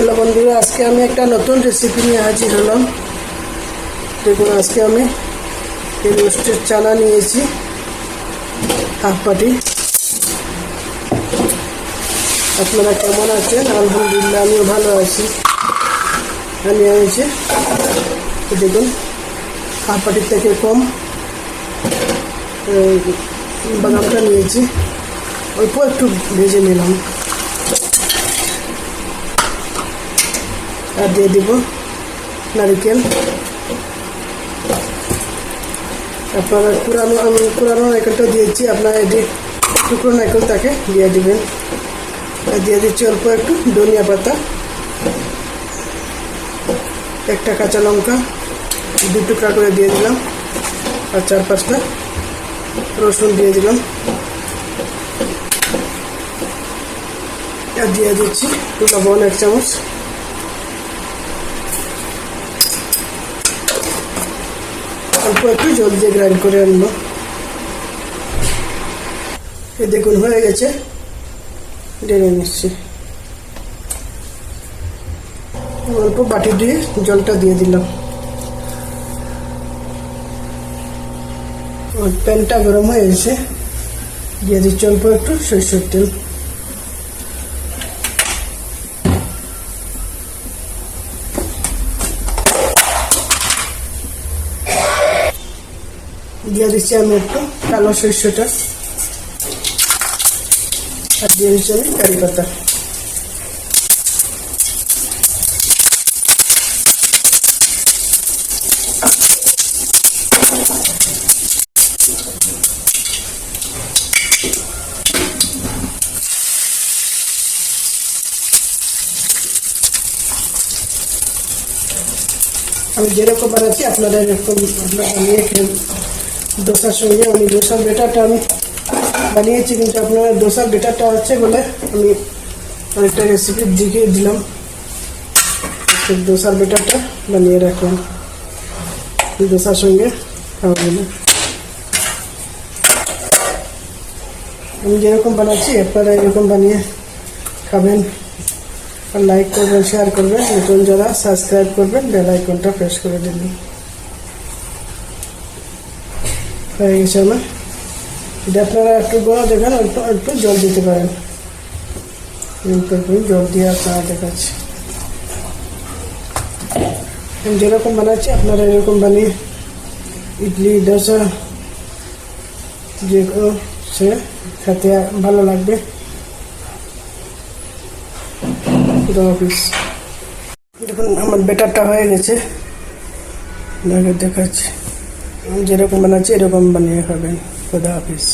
Hello বন্ধুরা, আজকে আমি একটা নতুন রেসিপি নিয়ে হাজির হলাম। দেখুন, আজকে আমি এই রোস্টেড চানা নিয়েছি হাফ বাটি। আপনারা কেমন আছেন? আলহামদুলিল্লাহ, আমিও ভালো আছি। আমি এনেছি, দেখুন, হাফ বাটির থেকে কম বাদামটা নিয়েছি, অল্প একটু ভেজে নিলাম। আর দিয়ে দিব নারকেল। আপনারা পুরানো নারকেলটা দিয়েছি, আপনারা এটি টুকরো নারকেল তাকে দিয়ে দিবেন। আর দিয়ে দিচ্ছি অল্প একটু ধনিয়া পাতা, একটা কাঁচা লঙ্কা 2 টুকরা করে দিয়ে দিলাম, আর 4-5টা রসুন দিয়ে দিলাম। আর দিয়ে দিচ্ছি লবণ 1 চামচ। অল্প একটু জল দিয়ে গ্রাইন্ড করে আনবো। এই দেখুন, হয়ে গেছে, ঢেলে নিচ্ছি। অল্প বাটি দিয়ে জলটা দিয়ে দিলাম। প্যানটা গরম হয়ে গেছে, দিয়ে দিচ্ছি অল্প একটু সরষের তেল। দিয়ে দিচ্ছি আমি একটু কালো সরষেটা, আর দিয়ে দিচ্ছি আমি কারি পাতা। আমি যেরকম বানাচ্ছি আপনারা এরকম বানিয়ে খেয়ে দোসার সঙ্গে। আমি দোসার বেটারটা আমি বানিয়েছি, কিন্তু আপনারা দোসার বেটারটা আছে বলে আমি অনেকটা রেসিপি দিকে দিলাম। দোসার বেটারটা বানিয়ে রাখলাম, দোসার সঙ্গে খাওয়া জন্য। আমি যেরকম বানাচ্ছি আপনারা এরকম বানিয়ে খাবেন। আর লাইক করবেন, শেয়ার করবেন, নতুন যারা সাবস্ক্রাইব করবেন, বেল আইকনটা প্রেস করে দিন। হয়ে গেছে আমার। এটা আপনারা একটু বড় দেখেন, একটু জল দিতে পারেন। জল দিয়ে আপনারা দেখাচ্ছি। আমি যেরকম বানাচ্ছি আপনারা এরকম বানিয়ে ইডলি, ডোসা যে কোনো সে খেতে ভালো লাগবে। দেখুন, আমার বেটারটা হয়ে গেছে, দেখাচ্ছি। আমি যেরকম বানাচ্ছি এরকম বানিয়ে খাবেন। খুদা হাফিজ।